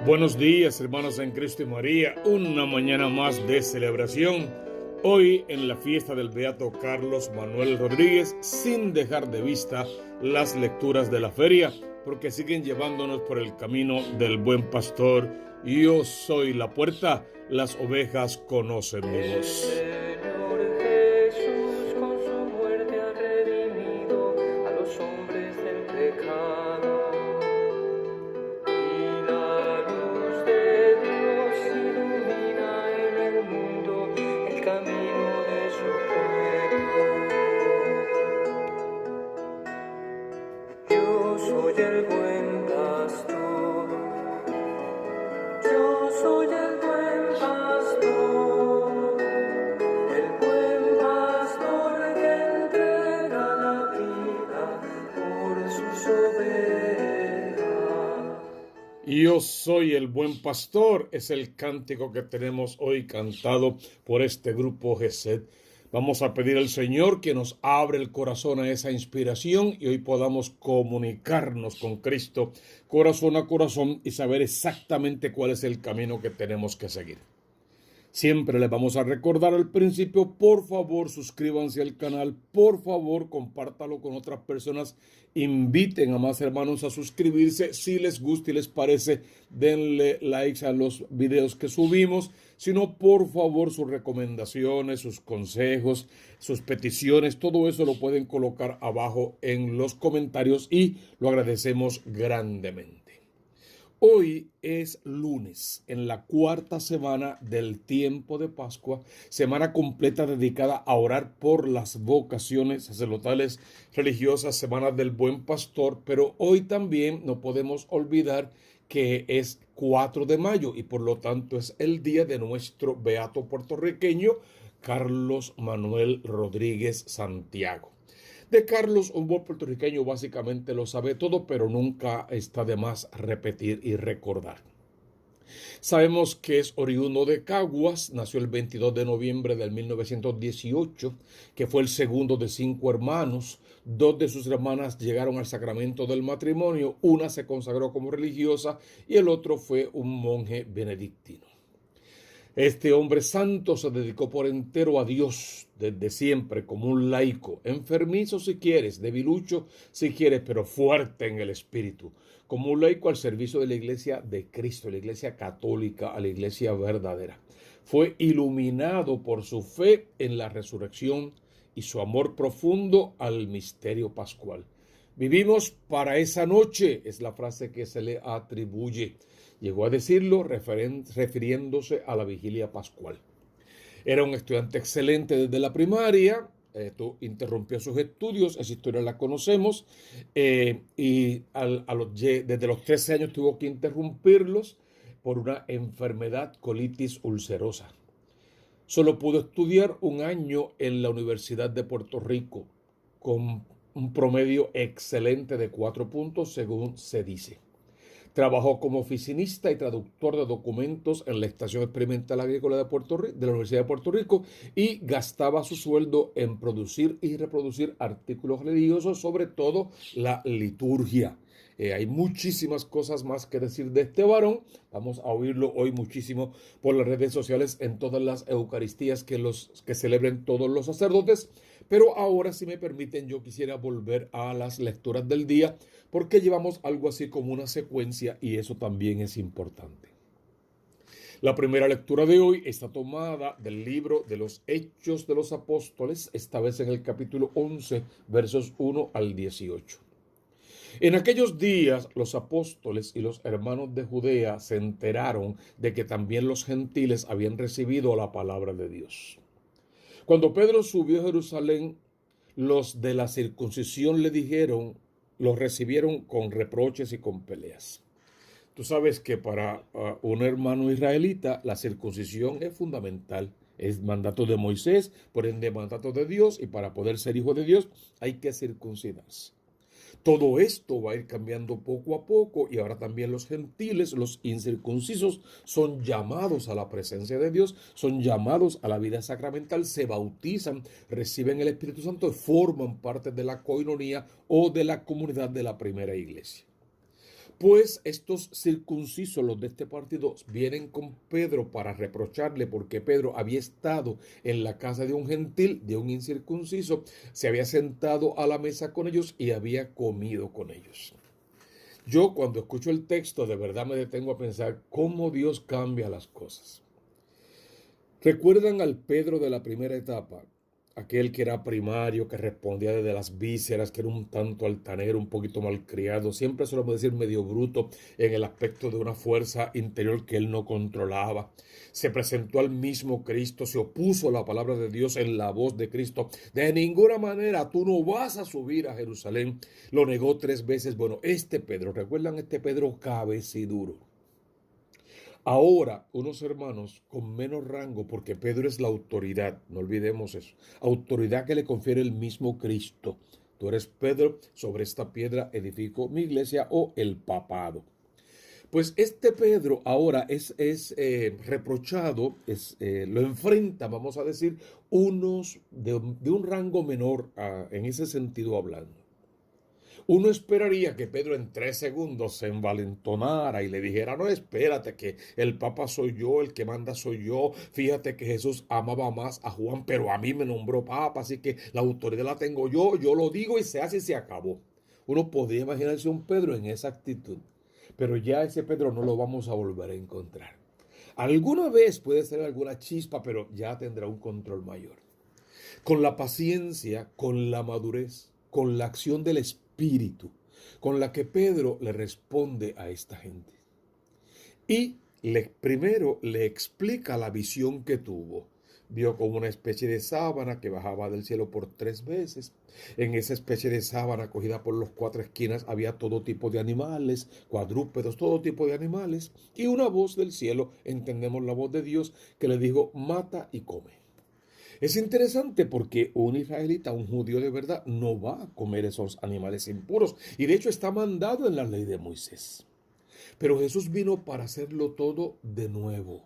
Buenos días, hermanos en Cristo y María. Una mañana más de celebración. Hoy en la fiesta del Beato Carlos Manuel Rodríguez, sin dejar de vista las lecturas de la feria, porque siguen llevándonos por el camino del buen pastor. Yo soy la puerta, las ovejas conocen mi voz. Soy el buen pastor, yo soy el buen pastor, que entrega la vida por sus ovejas. Yo soy el buen pastor, es el cántico que tenemos hoy cantado por este grupo GESED. Vamos a pedir al Señor que nos abra el corazón a esa inspiración y hoy podamos comunicarnos con Cristo corazón a corazón y saber exactamente cuál es el camino que tenemos que seguir. Siempre les vamos a recordar al principio, por favor suscríbanse al canal, por favor compártalo con otras personas, inviten a más hermanos a suscribirse, si les gusta y les parece, denle likes a los videos que subimos, si no, por favor sus recomendaciones, sus consejos, sus peticiones, todo eso lo pueden colocar abajo en los comentarios y lo agradecemos grandemente. Hoy es lunes, en la cuarta semana del tiempo de Pascua, semana completa dedicada a orar por las vocaciones sacerdotales religiosas, semana del Buen Pastor, pero hoy también no podemos olvidar que es 4 de mayo y por lo tanto es el día de nuestro beato puertorriqueño Carlos Manuel Rodríguez Santiago. De Carlos, un buen puertorriqueño básicamente lo sabe todo, pero nunca está de más repetir y recordar. Sabemos que es oriundo de Caguas, nació el 22 de noviembre del 1918, que fue el segundo de 5 hermanos. 2 de sus hermanas llegaron al sacramento del matrimonio, una se consagró como religiosa y el otro fue un monje benedictino. Este hombre santo se dedicó por entero a Dios desde siempre como un laico, enfermizo si quieres, debilucho si quieres, pero fuerte en el espíritu, como un laico al servicio de la iglesia de Cristo, la iglesia católica, a la iglesia verdadera. Fue iluminado por su fe en la resurrección y su amor profundo al misterio pascual. Vivimos para esa noche, es la frase que se le atribuye. Llegó a decirlo refiriéndose a la vigilia pascual. Era un estudiante excelente desde la primaria, interrumpió sus estudios, esa historia la conocemos, y desde los 13 años tuvo que interrumpirlos por una enfermedad, colitis ulcerosa. Solo pudo estudiar un año en la Universidad de Puerto Rico, con un promedio excelente de 4 puntos, según se dice. Trabajó como oficinista y traductor de documentos en la Estación Experimental Agrícola de la Universidad de Puerto Rico y gastaba su sueldo en producir y reproducir artículos religiosos, sobre todo la liturgia. Hay muchísimas cosas más que decir de este varón. Vamos a oírlo hoy muchísimo por las redes sociales en todas las Eucaristías que celebren todos los sacerdotes. Pero ahora, si me permiten, yo quisiera volver a las lecturas del día porque llevamos algo así como una secuencia y eso también es importante. La primera lectura de hoy está tomada del libro de los Hechos de los Apóstoles, esta vez en el capítulo 11, versos 1 al 18. En aquellos días los apóstoles y los hermanos de Judea se enteraron de que también los gentiles habían recibido la palabra de Dios. Cuando Pedro subió a Jerusalén, los de la circuncisión los recibieron con reproches y con peleas. Tú sabes que para un hermano israelita la circuncisión es fundamental. Es mandato de Moisés, por ende mandato de Dios, y para poder ser hijo de Dios hay que circuncidarse. Todo esto va a ir cambiando poco a poco y ahora también los gentiles, los incircuncisos, son llamados a la presencia de Dios, son llamados a la vida sacramental, se bautizan, reciben el Espíritu Santo y forman parte de la coinonía o de la comunidad de la primera iglesia. Pues estos circuncisos, los de este partido, vienen con Pedro para reprocharle porque Pedro había estado en la casa de un gentil, de un incircunciso, se había sentado a la mesa con ellos y había comido con ellos. Yo cuando escucho el texto de verdad me detengo a pensar cómo Dios cambia las cosas. ¿Recuerdan al Pedro de la primera etapa? Aquel que era primario, que respondía desde las vísceras, que era un tanto altanero, un poquito malcriado, siempre solemos decir medio bruto en el aspecto de una fuerza interior que él no controlaba. Se presentó al mismo Cristo, se opuso a la palabra de Dios en la voz de Cristo. De ninguna manera tú no vas a subir a Jerusalén. Lo negó 3 veces. Bueno, este Pedro, ¿recuerdan este Pedro cabeciduro? Ahora, unos hermanos con menos rango, porque Pedro es la autoridad, no olvidemos eso, autoridad que le confiere el mismo Cristo. Tú eres Pedro, sobre esta piedra edifico mi iglesia o el papado. Pues este Pedro ahora es reprochado, lo enfrenta, vamos a decir, unos de un rango menor en ese sentido hablando. Uno esperaría que Pedro en 3 segundos se envalentonara y le dijera, no, espérate, que el Papa soy yo, el que manda soy yo. Fíjate que Jesús amaba más a Juan, pero a mí me nombró Papa, así que la autoridad la tengo yo lo digo y se hace y se acabó. Uno podría imaginarse un Pedro en esa actitud, pero ya ese Pedro no lo vamos a volver a encontrar. Alguna vez puede ser alguna chispa, pero ya tendrá un control mayor. Con la paciencia, con la madurez, con la acción del Espíritu, con la que Pedro le responde a esta gente. Y primero le explica la visión que tuvo. Vio como una especie de sábana que bajaba del cielo por 3 veces. En esa especie de sábana cogida por las 4 esquinas había todo tipo de animales, cuadrúpedos, todo tipo de animales. Y una voz del cielo, entendemos la voz de Dios, que le dijo, mata y come. Es interesante porque un israelita, un judío de verdad, no va a comer esos animales impuros. Y de hecho está mandado en la ley de Moisés. Pero Jesús vino para hacerlo todo de nuevo,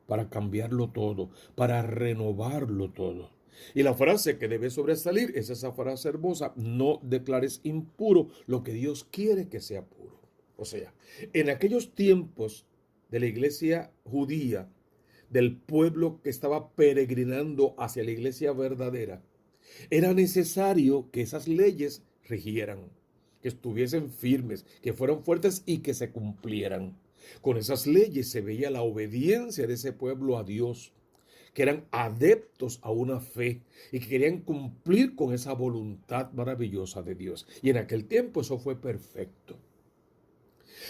para cambiarlo todo, para renovarlo todo. Y la frase que debe sobresalir es esa frase hermosa, no declares impuro lo que Dios quiere que sea puro. O sea, en aquellos tiempos de la iglesia judía, del pueblo que estaba peregrinando hacia la iglesia verdadera, era necesario que esas leyes rigieran, que estuviesen firmes, que fueran fuertes y que se cumplieran. Con esas leyes se veía la obediencia de ese pueblo a Dios, que eran adeptos a una fe y que querían cumplir con esa voluntad maravillosa de Dios. Y en aquel tiempo eso fue perfecto.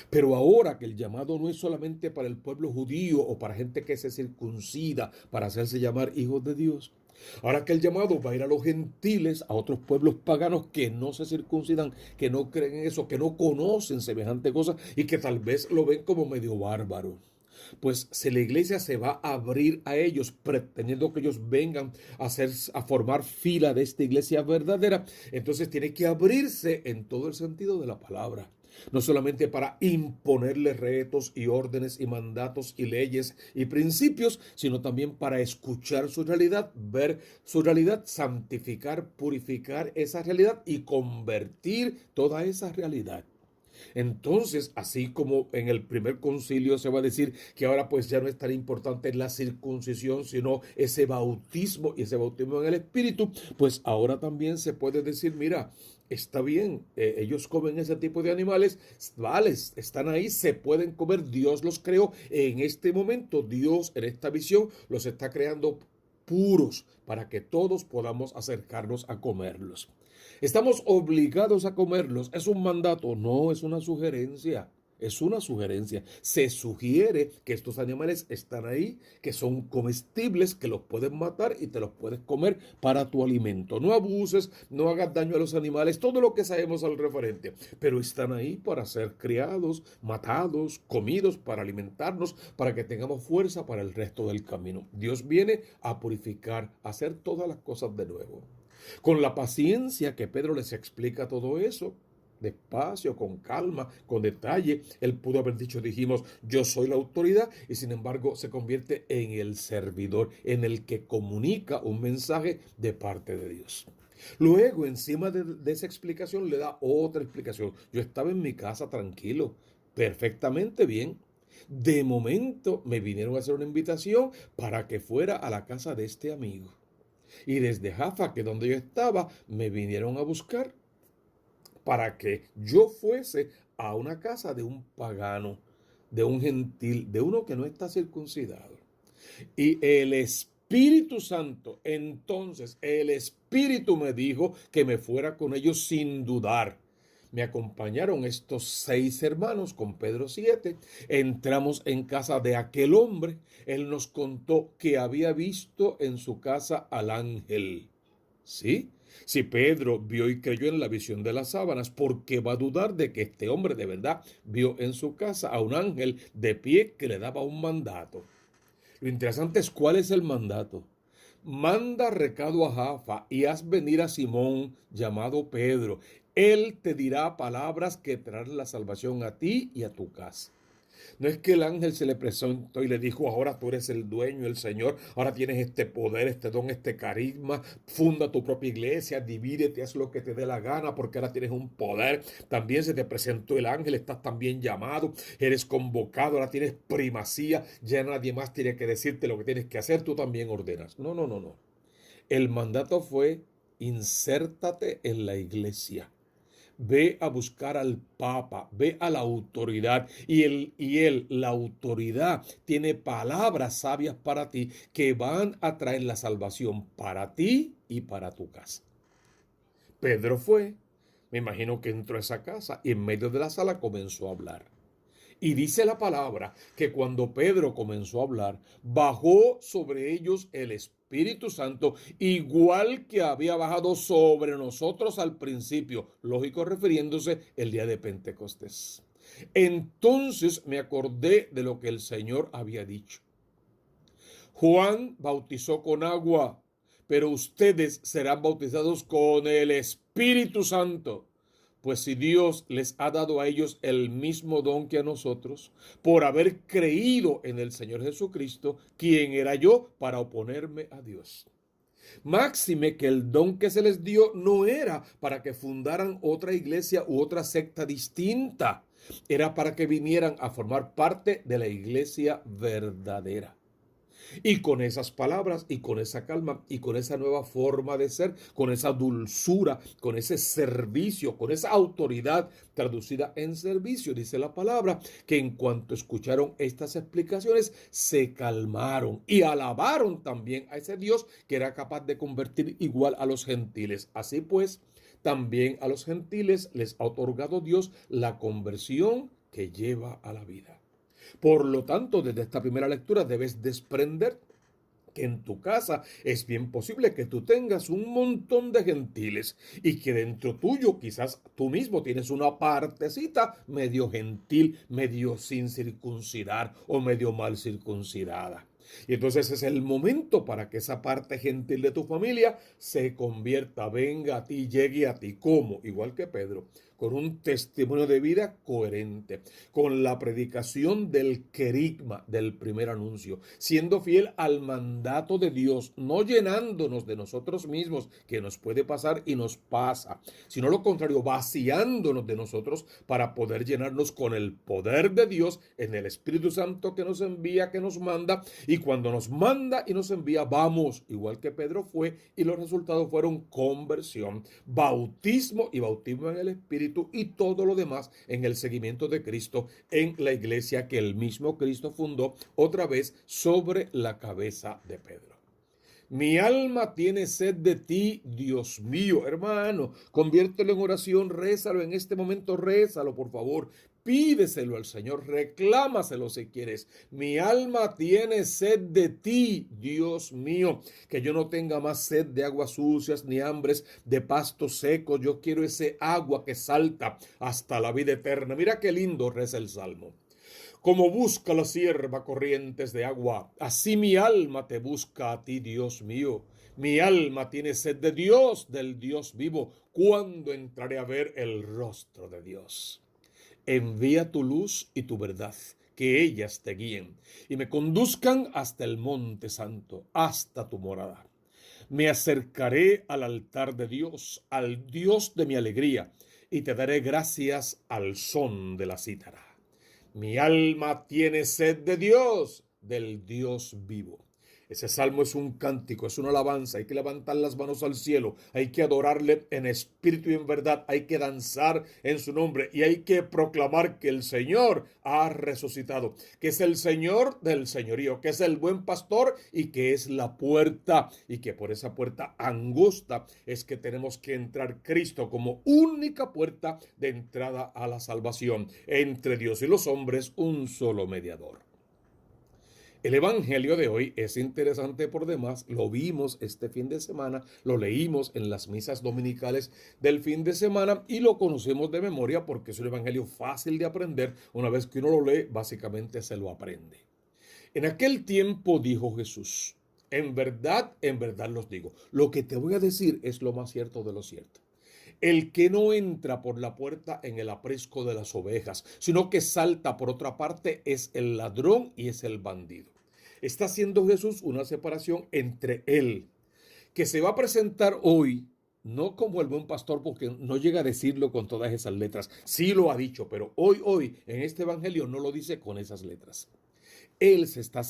Pero ahora que el llamado no es solamente para el pueblo judío o para gente que se circuncida para hacerse llamar hijos de Dios, ahora que el llamado va a ir a los gentiles, a otros pueblos paganos que no se circuncidan, que no creen en eso, que no conocen semejante cosa y que tal vez lo ven como medio bárbaro. Pues si la iglesia se va a abrir a ellos, pretendiendo que ellos vengan a formar fila de esta iglesia verdadera, entonces tiene que abrirse en todo el sentido de la palabra. No solamente para imponerle retos y órdenes y mandatos y leyes y principios, sino también para escuchar su realidad, ver su realidad, santificar, purificar esa realidad y convertir toda esa realidad. Entonces, así como en el primer concilio se va a decir que ahora pues ya no es tan importante la circuncisión, sino ese bautismo y ese bautismo en el Espíritu, pues ahora también se puede decir, mira, está bien, ellos comen ese tipo de animales, vale, están ahí, se pueden comer, Dios los creó, en este momento Dios en esta visión los está creando puros para que todos podamos acercarnos a comerlos. Estamos obligados a comerlos. ¿Es un mandato? No, es una sugerencia. Es una sugerencia. Se sugiere que estos animales están ahí, que son comestibles, que los puedes matar y te los puedes comer para tu alimento. No abuses, no hagas daño a los animales, todo lo que sabemos al referente. Pero están ahí para ser criados, matados, comidos, para alimentarnos, para que tengamos fuerza para el resto del camino. Dios viene a purificar, a hacer todas las cosas de nuevo. Con la paciencia que Pedro les explica todo eso, despacio, con calma, con detalle, él pudo haber dicho, dijimos, yo soy la autoridad, y sin embargo se convierte en el servidor, en el que comunica un mensaje de parte de Dios. Luego, encima de esa explicación, le da otra explicación. Yo estaba en mi casa tranquilo, Perfectamente bien. De momento me vinieron a hacer una invitación para que fuera a la casa de este amigo. Y desde Jaffa, que es donde yo estaba, me vinieron a buscar para que yo fuese a una casa de un pagano, de un gentil, de uno que no está circuncidado. Y el Espíritu Santo, entonces el Espíritu me dijo que me fuera con ellos sin dudar. Me acompañaron estos 6 hermanos con Pedro 7. Entramos en casa de aquel hombre. Él nos contó que había visto en su casa al ángel. ¿Sí? Si Pedro vio y creyó en la visión de las sábanas, ¿por qué va a dudar de que este hombre de verdad vio en su casa a un ángel de pie que le daba un mandato? Lo interesante es cuál es el mandato. Manda recado a Jaffa y haz venir a Simón, llamado Pedro. Él te dirá palabras que traerán la salvación a ti y a tu casa. No es que el ángel se le presentó y le dijo, ahora tú eres el dueño, el Señor, ahora tienes este poder, este don, este carisma, funda tu propia iglesia, divídete, haz lo que te dé la gana, porque ahora tienes un poder. También se te presentó el ángel, estás también llamado, eres convocado, ahora tienes primacía, ya nadie más tiene que decirte lo que tienes que hacer, tú también ordenas. No, no, no, no. El mandato fue, insértate en la iglesia. Ve a buscar al Papa, ve a la autoridad y él, la autoridad, tiene palabras sabias para ti que van a traer la salvación para ti y para tu casa. Pedro fue, me imagino que entró a esa casa y en medio de la sala comenzó a hablar. Y dice la palabra que cuando Pedro comenzó a hablar, bajó sobre ellos el Espíritu Santo, igual que había bajado sobre nosotros al principio, lógico refiriéndose el día de Pentecostés. Entonces me acordé de lo que el Señor había dicho. Juan bautizó con agua, pero ustedes serán bautizados con el Espíritu Santo. Pues si Dios les ha dado a ellos el mismo don que a nosotros, por haber creído en el Señor Jesucristo, ¿quién era yo para oponerme a Dios? Máxime que el don que se les dio no era para que fundaran otra iglesia u otra secta distinta, era para que vinieran a formar parte de la iglesia verdadera. Y con esas palabras y con esa calma y con esa nueva forma de ser, con esa dulzura, con ese servicio, con esa autoridad traducida en servicio, dice la palabra, que en cuanto escucharon estas explicaciones, se calmaron y alabaron también a ese Dios que era capaz de convertir igual a los gentiles. Así pues, también a los gentiles les ha otorgado Dios la conversión que lleva a la vida. Por lo tanto, desde esta primera lectura debes desprender que en tu casa es bien posible que tú tengas un montón de gentiles y que dentro tuyo quizás tú mismo tienes una partecita medio gentil, medio sin circuncidar o medio mal circuncidada. Y entonces es el momento para que esa parte gentil de tu familia se convierta, venga a ti, llegue a ti. ¿Cómo? Igual que Pedro, con un testimonio de vida coherente, con la predicación del querigma del primer anuncio, siendo fiel al mandato de Dios, no llenándonos de nosotros mismos, que nos puede pasar y nos pasa, sino lo contrario, vaciándonos de nosotros para poder llenarnos con el poder de Dios en el Espíritu Santo que nos envía, que nos manda, y cuando nos manda y nos envía, vamos, igual que Pedro fue, y los resultados fueron conversión, bautismo y bautismo en el Espíritu, y todo lo demás en el seguimiento de Cristo en la iglesia que el mismo Cristo fundó otra vez sobre la cabeza de Pedro. Mi alma tiene sed de ti, Dios mío, hermano. Conviértelo en oración, rézalo en este momento, rézalo, por favor. Pídeselo al Señor, reclámaselo si quieres. Mi alma tiene sed de ti, Dios mío. Que yo no tenga más sed de aguas sucias ni hambres de pastos secos. Yo quiero ese agua que salta hasta la vida eterna. Mira qué lindo reza el Salmo. Como busca la sierva corrientes de agua, así mi alma te busca a ti, Dios mío. Mi alma tiene sed de Dios, del Dios vivo. ¿Cuándo entraré a ver el rostro de Dios? Envía tu luz y tu verdad, que ellas te guíen y me conduzcan hasta el monte santo, hasta tu morada. Me acercaré al altar de Dios, al Dios de mi alegría, y te daré gracias al son de la cítara. Mi alma tiene sed de Dios, del Dios vivo. Ese salmo es un cántico, es una alabanza. Hay que levantar las manos al cielo, hay que adorarle en espíritu y en verdad, hay que danzar en su nombre y hay que proclamar que el Señor ha resucitado, que es el Señor del señorío, que es el buen pastor y que es la puerta, y que por esa puerta angosta es que tenemos que entrar, Cristo como única puerta de entrada a la salvación. Entre Dios y los hombres, un solo mediador. El Evangelio de hoy es interesante por demás, lo vimos este fin de semana, lo leímos en las misas dominicales del fin de semana y lo conocemos de memoria porque es un Evangelio fácil de aprender. Una vez que uno lo lee, básicamente se lo aprende. En aquel tiempo dijo Jesús, en verdad los digo, lo que te voy a decir es lo más cierto de lo cierto. El que no entra por la puerta en el aprisco de las ovejas, sino que salta por otra parte, es el ladrón y es el bandido. Está haciendo Jesús una separación entre él, que se va a presentar hoy, no como el buen pastor, porque no llega a decirlo con todas esas letras. Sí lo ha dicho, pero hoy, en este evangelio no lo dice con esas letras. Él se está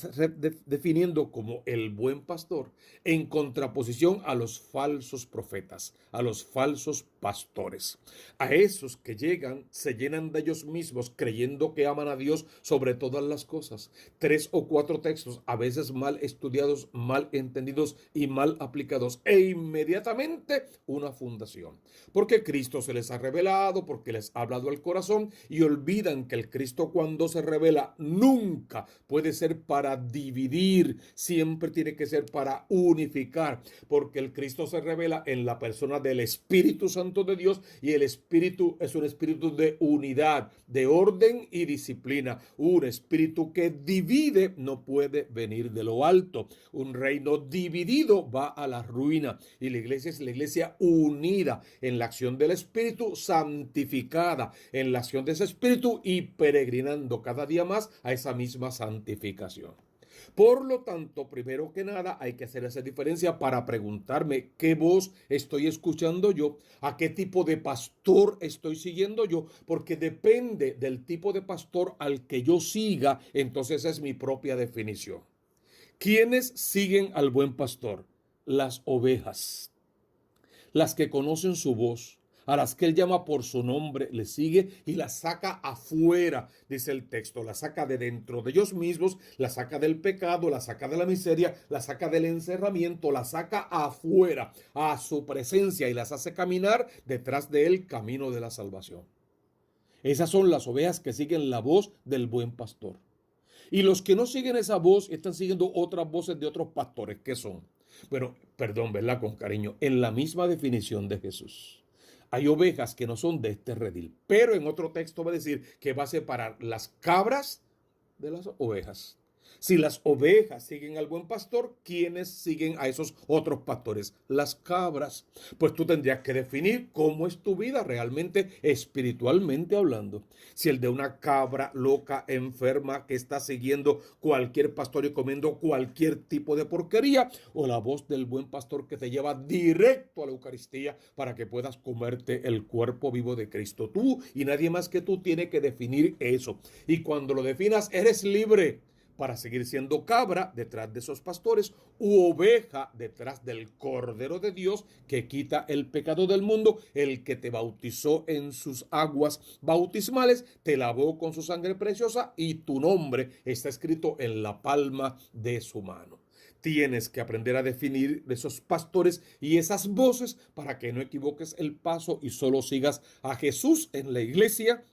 definiendo como el buen pastor en contraposición a los falsos profetas, a los falsos pastores, a esos que llegan, se llenan de ellos mismos creyendo que aman a Dios sobre todas las cosas. 3 o 4 textos, a veces mal estudiados, mal entendidos y mal aplicados, e inmediatamente una fundación. Porque Cristo se les ha revelado, porque les ha hablado al corazón y olvidan que el Cristo cuando se revela nunca puede ser para dividir, siempre tiene que ser para unificar, porque el Cristo se revela en la persona del Espíritu Santo de Dios y el Espíritu es un espíritu de unidad, de orden y disciplina. Un espíritu que divide no puede venir de lo alto. Un reino dividido va a la ruina y la iglesia es la iglesia unida en la acción del Espíritu, santificada en la acción de ese Espíritu y peregrinando cada día más a esa misma santificación. Por lo tanto, primero que nada, hay que hacer esa diferencia para preguntarme qué voz estoy escuchando yo, a qué tipo de pastor estoy siguiendo yo, porque depende del tipo de pastor al que yo siga, entonces es mi propia definición. ¿Quiénes siguen al buen pastor? Las ovejas, las que conocen su voz, a las que él llama por su nombre, le sigue y las saca afuera, dice el texto, la saca de dentro de ellos mismos, la saca del pecado, la saca de la miseria, la saca del encerramiento, la saca afuera, a su presencia y las hace caminar detrás de él, camino de la salvación. Esas son las ovejas que siguen la voz del buen pastor. Y los que no siguen esa voz están siguiendo otras voces de otros pastores. ¿Qué son? Bueno, perdón, ¿verdad? Con cariño, en la misma definición de Jesús. Hay ovejas que no son de este redil, pero en otro texto va a decir que va a separar las cabras de las ovejas. Si las ovejas siguen al buen pastor, ¿quiénes siguen a esos otros pastores? Las cabras. Pues tú tendrías que definir cómo es tu vida realmente, espiritualmente hablando. Si el de una cabra loca, enferma, que está siguiendo cualquier pastor y comiendo cualquier tipo de porquería, o la voz del buen pastor que te lleva directo a la Eucaristía para que puedas comerte el cuerpo vivo de Cristo. Tú y nadie más que tú tiene que definir eso. Y cuando lo definas, eres libre para seguir siendo cabra detrás de esos pastores u oveja detrás del Cordero de Dios que quita el pecado del mundo, el que te bautizó en sus aguas bautismales, te lavó con su sangre preciosa y tu nombre está escrito en la palma de su mano. Tienes que aprender a definir esos pastores y esas voces para que no equivoques el paso y solo sigas a Jesús en la iglesia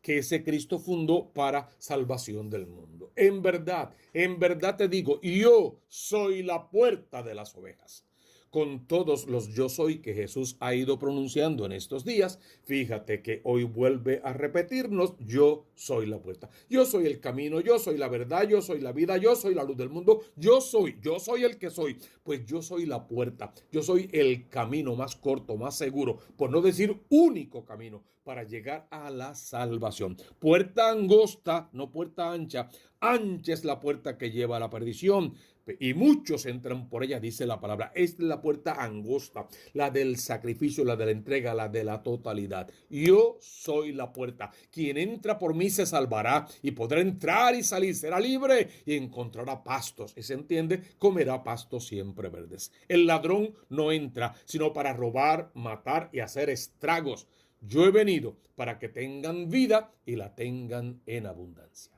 que ese Cristo fundó para salvación del mundo. En verdad te digo, yo soy la puerta de las ovejas. Con todos los yo soy que Jesús ha ido pronunciando en estos días, fíjate que hoy vuelve a repetirnos, yo soy la puerta. Yo soy el camino, yo soy la verdad, yo soy la vida, yo soy la luz del mundo, yo soy el que soy. Pues yo soy la puerta, yo soy el camino más corto, más seguro, por no decir único camino, para llegar a la salvación. Puerta angosta, no puerta ancha. Ancha es la puerta que lleva a la perdición y muchos entran por ella, dice la palabra. Esta es la puerta angosta, la del sacrificio, la de la entrega, la de la totalidad. Yo soy la puerta. Quien entra por mí se salvará y podrá entrar y salir, será libre y encontrará pastos. Y se entiende, comerá pastos siempre verdes. El ladrón no entra sino para robar, matar y hacer estragos. Yo he venido para que tengan vida y la tengan en abundancia.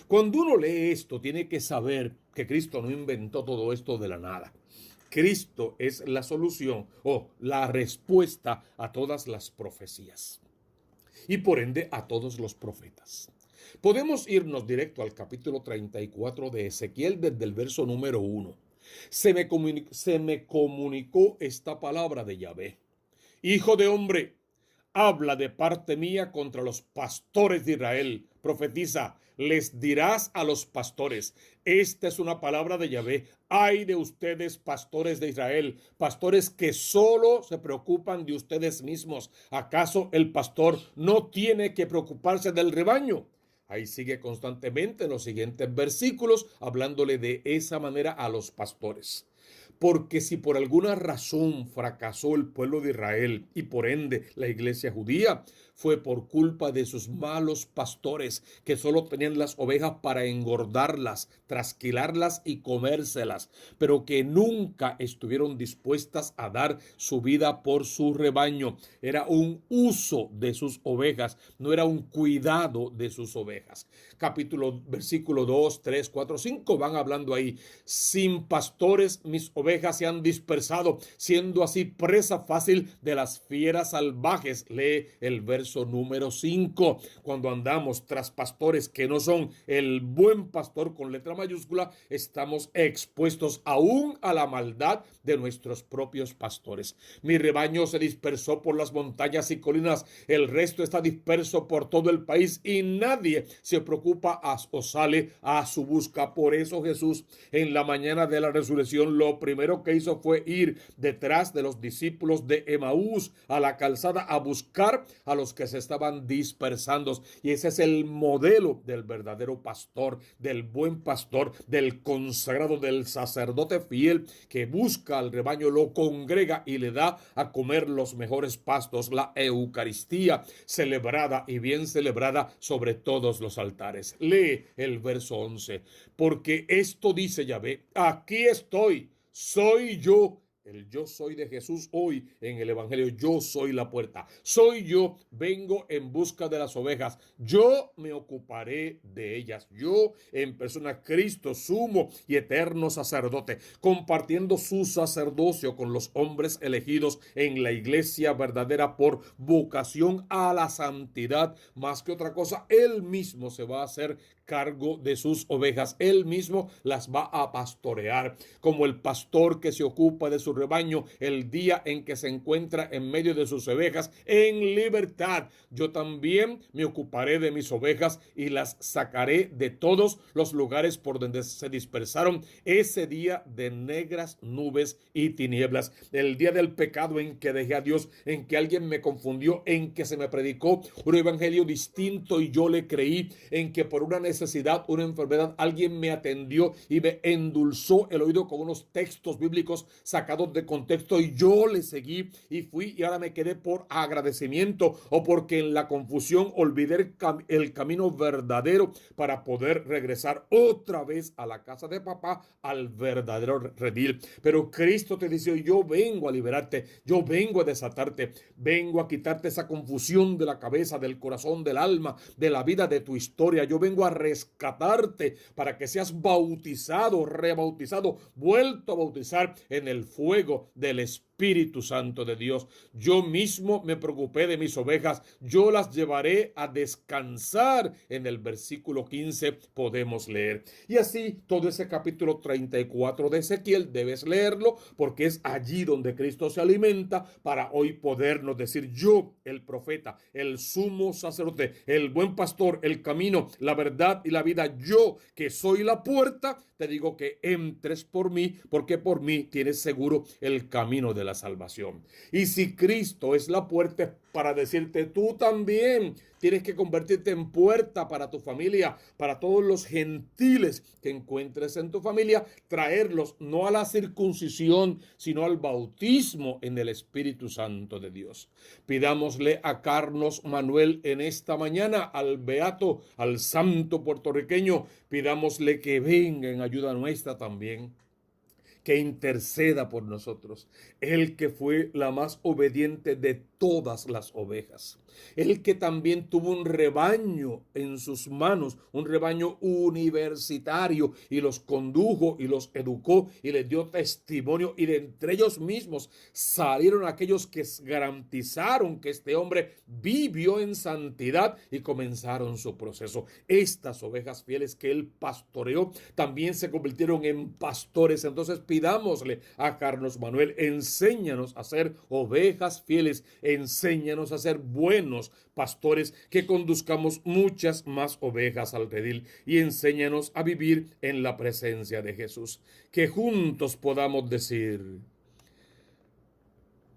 Cuando uno lee esto, tiene que saber que Cristo no inventó todo esto de la nada. Cristo es la solución o la respuesta a todas las profecías y por ende a todos los profetas. Podemos irnos directo al capítulo 34 de Ezequiel desde el verso número 1. Se me comunicó esta palabra de Yahvé. Hijo de hombre, habla de parte mía contra los pastores de Israel. Profetiza, les dirás a los pastores, esta es una palabra de Yahvé. Ay de ustedes, pastores de Israel, pastores que solo se preocupan de ustedes mismos. ¿Acaso el pastor no tiene que preocuparse del rebaño? Ahí sigue constantemente en los siguientes versículos, hablándole de esa manera a los pastores. Porque si por alguna razón fracasó el pueblo de Israel y por ende la iglesia judía, fue por culpa de sus malos pastores que solo tenían las ovejas para engordarlas, trasquilarlas y comérselas, pero que nunca estuvieron dispuestas a dar su vida por su rebaño. Era un uso de sus ovejas, no era un cuidado de sus ovejas. Versículo 2, 3, 4, 5 van hablando ahí. Sin pastores mis ovejas se han dispersado, siendo así presa fácil de las fieras salvajes. Lee el verso número 5. Cuando andamos tras pastores que no son el buen pastor con letra mayúscula, estamos expuestos aún a la maldad de nuestros propios pastores. Mi rebaño se dispersó por las montañas y colinas, el resto está disperso por todo el país y nadie se preocupa o sale a su busca. Por eso Jesús en la mañana de la resurrección lo primero que hizo fue ir detrás de los discípulos de Emaús a la calzada a buscar a los que se estaban dispersando. Y ese es el modelo del verdadero pastor, del buen pastor, del consagrado, del sacerdote fiel que busca al rebaño, lo congrega y le da a comer los mejores pastos, la Eucaristía celebrada y bien celebrada sobre todos los altares. Lee el verso 11. Porque esto dice Yahvé, aquí estoy, soy yo. El yo soy de Jesús hoy en el Evangelio. Yo soy la puerta. Soy yo. Vengo en busca de las ovejas. Yo me ocuparé de ellas. Yo en persona, Cristo, sumo y eterno sacerdote, compartiendo su sacerdocio con los hombres elegidos en la iglesia verdadera por vocación a la santidad. Más que otra cosa, Él mismo se va a hacer cargo de sus ovejas. Él mismo las va a pastorear como el pastor que se ocupa de su rebaño el día en que se encuentra en medio de sus ovejas en libertad. Yo también me ocuparé de mis ovejas y las sacaré de todos los lugares por donde se dispersaron ese día de negras nubes y tinieblas, el día del pecado en que dejé a Dios, en que alguien me confundió, en que se me predicó un evangelio distinto y yo le creí, en que por una necesidad, una enfermedad, alguien me atendió y me endulzó el oído con unos textos bíblicos sacados de contexto y yo le seguí y fui y ahora me quedé por agradecimiento o porque en la confusión olvidé el camino verdadero para poder regresar otra vez a la casa de papá, al verdadero redil. Pero Cristo te dice, yo vengo a liberarte, yo vengo a desatarte, vengo a quitarte esa confusión de la cabeza, del corazón, del alma, de la vida, de tu historia. Yo vengo a rescatarte para que seas bautizado, rebautizado, vuelto a bautizar en el fuego del Espíritu Santo de Dios. Yo mismo me preocupé de mis ovejas, yo las llevaré a descansar. En el versículo 15 podemos leer. Y así todo ese capítulo 34 de Ezequiel debes leerlo porque es allí donde Cristo se alimenta para hoy podernos decir, yo, el profeta, el sumo sacerdote, el buen pastor, el camino, la verdad y la vida, yo que soy la puerta, te digo que entres por mí porque por mí tienes seguro el camino de la la salvación. Y si Cristo es la puerta, es para decirte, tú también tienes que convertirte en puerta para tu familia, para todos los gentiles que encuentres en tu familia, traerlos no a la circuncisión, sino al bautismo en el Espíritu Santo de Dios. Pidámosle a Carlos Manuel en esta mañana, al beato, al santo puertorriqueño, pidámosle que venga en ayuda nuestra también, que interceda por nosotros. Él que fue la más obediente de todas las ovejas. Él que también tuvo un rebaño en sus manos, un rebaño universitario, y los condujo y los educó y les dio testimonio, y de entre ellos mismos salieron aquellos que garantizaron que este hombre vivió en santidad y comenzaron su proceso. Estas ovejas fieles que él pastoreó también se convirtieron en pastores. Entonces pidámosle a Carlos Manuel, enséñanos a ser ovejas fieles, enséñanos a ser buenos pastores, que conduzcamos muchas más ovejas al redil, y enséñanos a vivir en la presencia de Jesús. Que juntos podamos decir: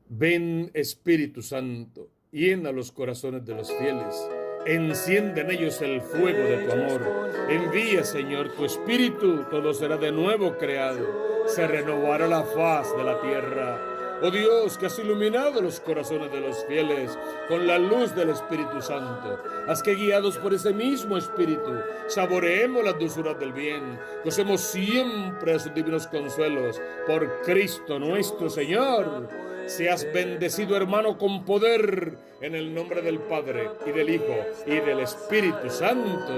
ven Espíritu Santo, llena los corazones de los fieles, enciende en ellos el fuego de tu amor. Envía, Señor, tu Espíritu, todo será de nuevo creado, se renovará la faz de la tierra. Oh Dios, que has iluminado los corazones de los fieles con la luz del Espíritu Santo, haz que, guiados por ese mismo Espíritu, saboreemos las dulzuras del bien, gocemos siempre de sus divinos consuelos. Por Cristo nuestro Señor. Seas bendecido, hermano, con poder, en el nombre del Padre, y del Hijo, y del Espíritu Santo.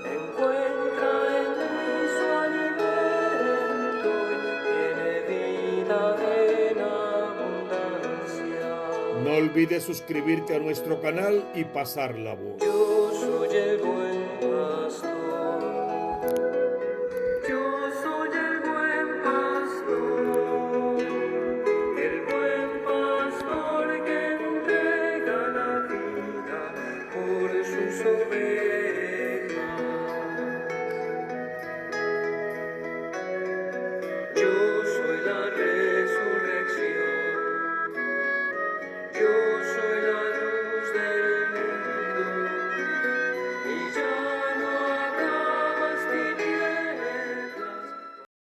Encuentra en mí su alimento, tiene vida en abundancia. No olvides suscribirte a nuestro canal y pasar la voz. Yo soy el buen